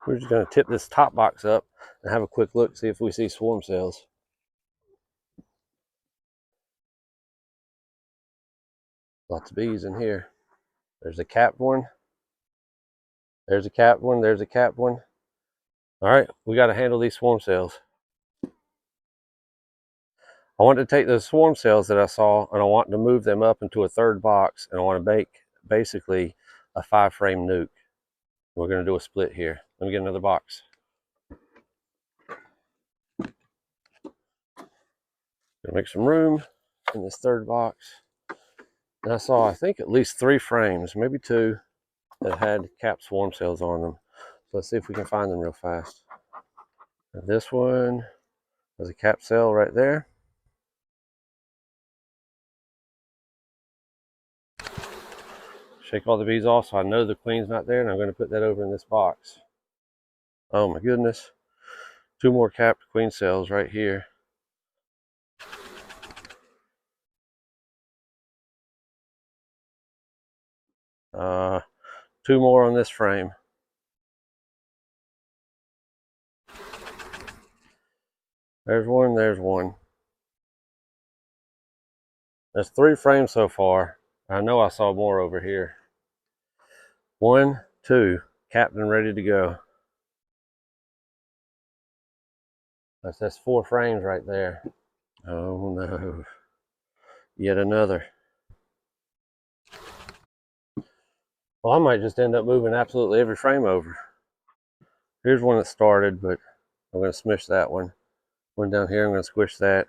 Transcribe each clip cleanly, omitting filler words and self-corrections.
We're just going to tip this top box up and have a quick look, see if we see swarm cells. Lots of bees in here. There's a capped one. There's a capped one. There's a capped one. All right, we got to handle these swarm cells. I want to take those swarm cells that I saw and I want to move them up into a third box, and I want to make basically a 5-frame nuke. We're going to do a split here. Let me get another box. Gonna make some room in this third box. And I saw, I think, at least 3 frames, maybe 2, that had capped swarm cells on them. So let's see if we can find them real fast. And this one has a capped cell right there. Shake all the bees off so I know the queen's not there, and I'm going to put that over in this box. Oh my goodness. 2 more capped queen cells right here. Uh, 2 more on this frame. There's one, there's one. There's 3 frames so far. I know I saw more over here. 1, 2, capped and ready to go. That's 4 frames right there. Oh no. Yet another. Well, I might just end up moving absolutely every frame over. Here's one that started, but I'm going to smush that one. One down here, I'm going to squish that.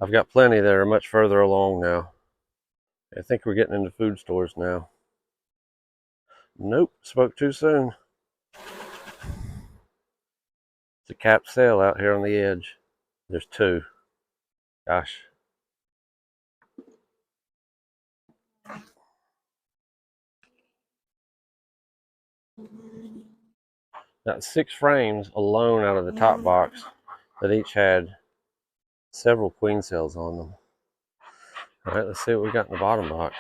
I've got plenty that are much further along now. I think we're getting into food stores now. Nope, spoke too soon. It's a capped cell out here on the edge. There's 2. Gosh. Got 6 frames alone out of the top box that each had several queen cells on them. All right, let's see what we got in the bottom box.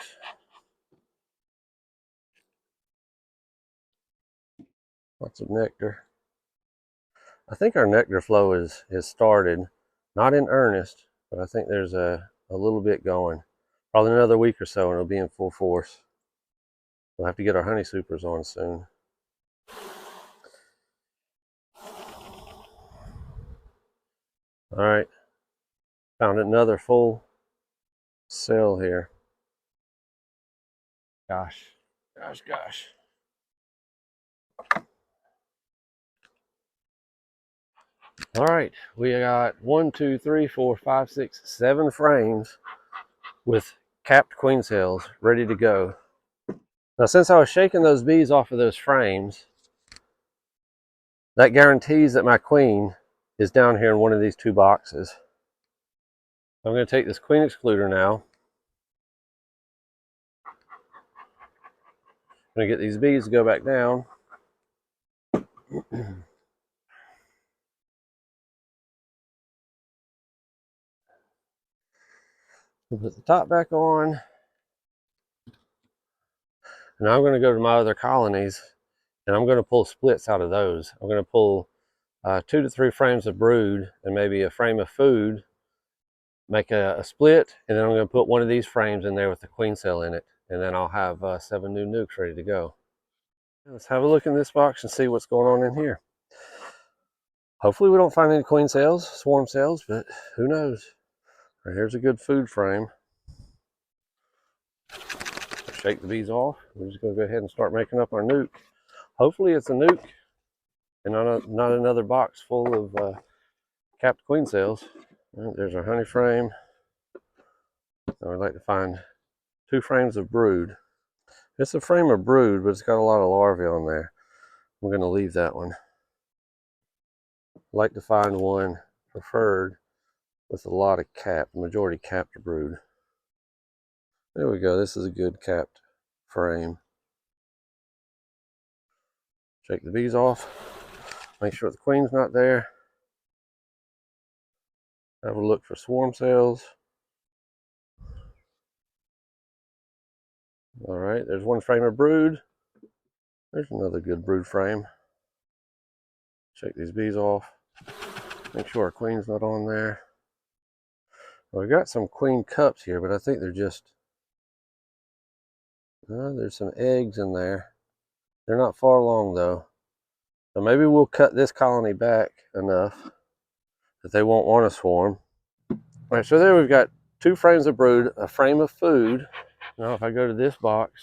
Lots of nectar. I think our nectar flow has started, not in earnest, but I think there's a little bit going. Probably another week or so and it'll be in full force. We'll have to get our honey supers on soon. All right, found another full cell here. Gosh. All right, we got 1, 2, 3, 4, 5, 6, 7 frames with capped queen cells ready to go. Now, since I was shaking those bees off of those frames, that guarantees that my queen is down here in one of these 2 boxes. I'm going to take this queen excluder now. I'm going to get these bees to go back down. We'll put the top back on. Now I'm going to go to my other colonies and I'm going to pull splits out of those. I'm going to pull 2 to 3 frames of brood and maybe a frame of food, make a split, and then I'm going to put one of these frames in there with the queen cell in it, and then I'll have 7 new nukes ready to go. Let's have a look in this box and see what's going on in here. Hopefully we don't find any queen cells, swarm cells, but who knows. Right, here's a good food frame. Shake the bees off. We're just going to go ahead and start making up our nuke. Hopefully it's a nuke and not another box full of capped queen cells. Right, there's our honey frame. I would like to find 2 frames of brood. It's a frame of brood, but it's got a lot of larvae on there. I'm going to leave that one. I'd like to find one preferred with a lot of capped, majority capped brood. There we go. This is a good capped frame. Shake the bees off. Make sure the queen's not there. Have a look for swarm cells. All right, there's 1 frame of brood. There's another good brood frame. Shake these bees off. Make sure our queen's not on there. Well, we got some queen cups here, but I think they're just, there's some eggs in there. They're not far along though. So maybe we'll cut this colony back enough that they won't want to swarm. All right, so there we've got 2 frames of brood, a frame of food. Now if I go to this box,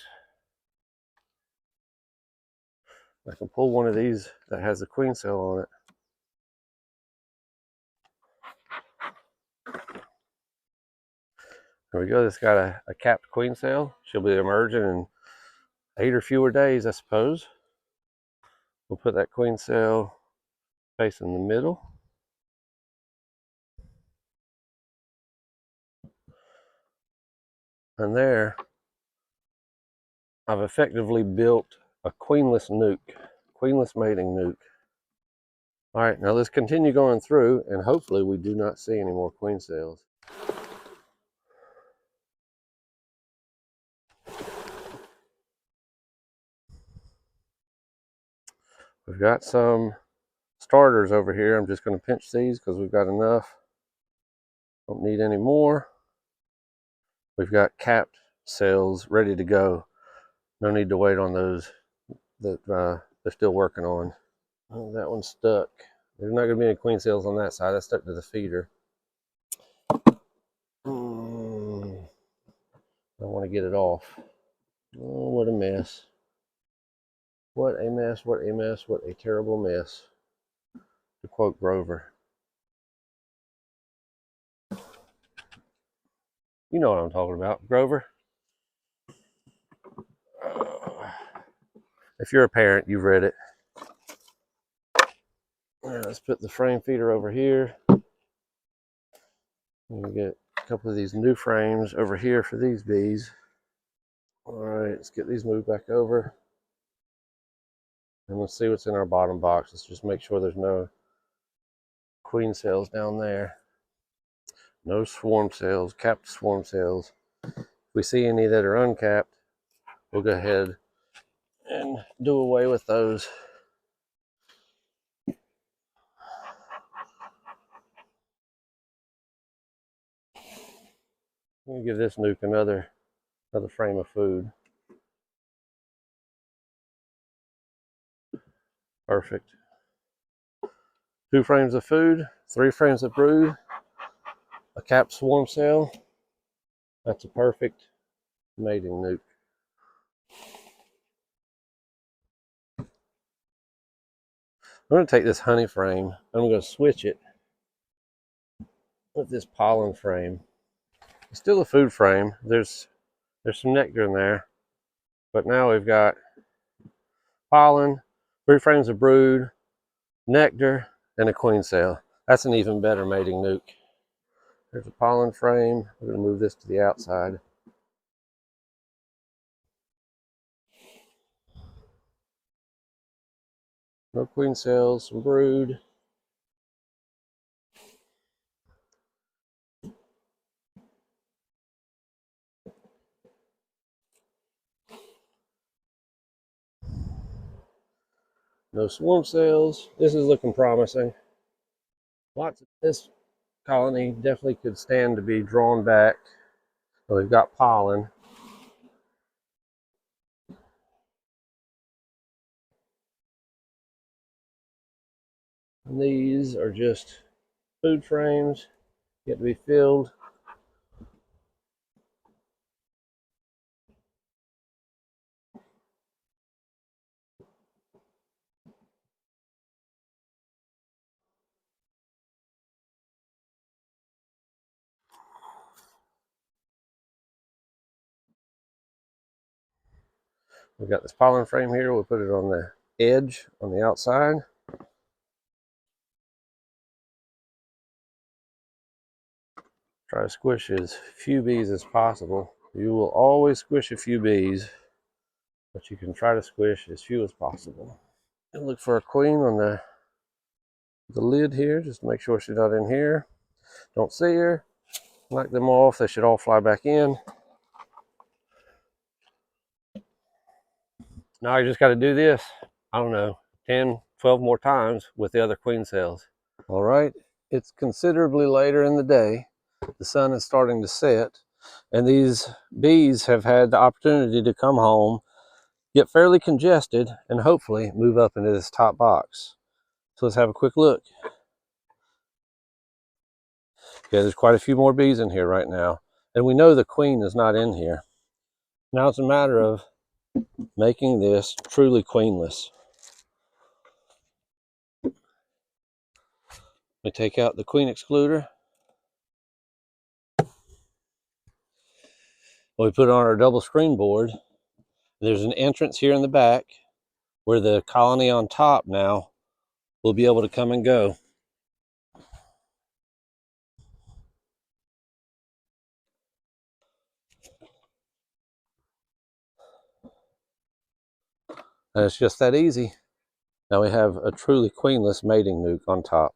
I can pull one of these that has a queen cell on it. There we go, this got a capped queen cell. She'll be emerging in 8 or fewer days, I suppose. We'll put that queen cell facing the middle. And there, I've effectively built a queenless nuke, queenless mating nuke. All right, now let's continue going through and hopefully we do not see any more queen cells. We've got some starters over here. I'm just going to pinch these because we've got enough. Don't need any more. We've got capped cells ready to go. No need to wait on those that they're still working on. Oh, that one's stuck. There's not going to be any queen cells on that side. That's stuck to the feeder. I want to get it off. Oh, what a mess. What a mess, what a mess, what a terrible mess. To quote Grover. You know what I'm talking about, Grover. If you're a parent, you've read it. All right, let's put the frame feeder over here. We get a couple of these new frames over here for these bees. All right, let's get these moved back over. And let's see what's in our bottom box. Let's just make sure there's no queen cells down there. No swarm cells, capped swarm cells. If we see any that are uncapped, we'll go ahead and do away with those. I'm gonna give this nuke another frame of food. Perfect. 2 frames of food, 3 frames of brood, a capped swarm cell. That's a perfect mating nuke. I'm going to take this honey frame. I'm going to switch it with this pollen frame. It's still a food frame. There's some nectar in there, but now we've got pollen, 3 frames of brood, nectar, and a queen cell. That's an even better mating nuke. There's a pollen frame. We're going to move this to the outside. No queen cells, some brood. No swarm cells. This is looking promising. Lots of this colony definitely could stand to be drawn back. So we've got pollen. And these are just food frames, yet to be filled. We've got this pollen frame here. We'll put it on the edge on the outside. Try to squish as few bees as possible. You will always squish a few bees, but you can try to squish as few as possible. And look for a queen on the lid here, just to make sure she's not in here. Don't see her. Knock them off. They should all fly back in. Now I just got to do this, I don't know, 10, 12 more times with the other queen cells. All right, it's considerably later in the day. The sun is starting to set, and these bees have had the opportunity to come home, get fairly congested, and hopefully move up into this top box. So let's have a quick look. Okay, there's quite a few more bees in here right now, and we know the queen is not in here. Now it's a matter of making this truly queenless. We take out the queen excluder. We put it on our double screen board. There's an entrance here in the back where the colony on top now will be able to come and go. And it's just that easy. Now we have a truly queenless mating nuke on top.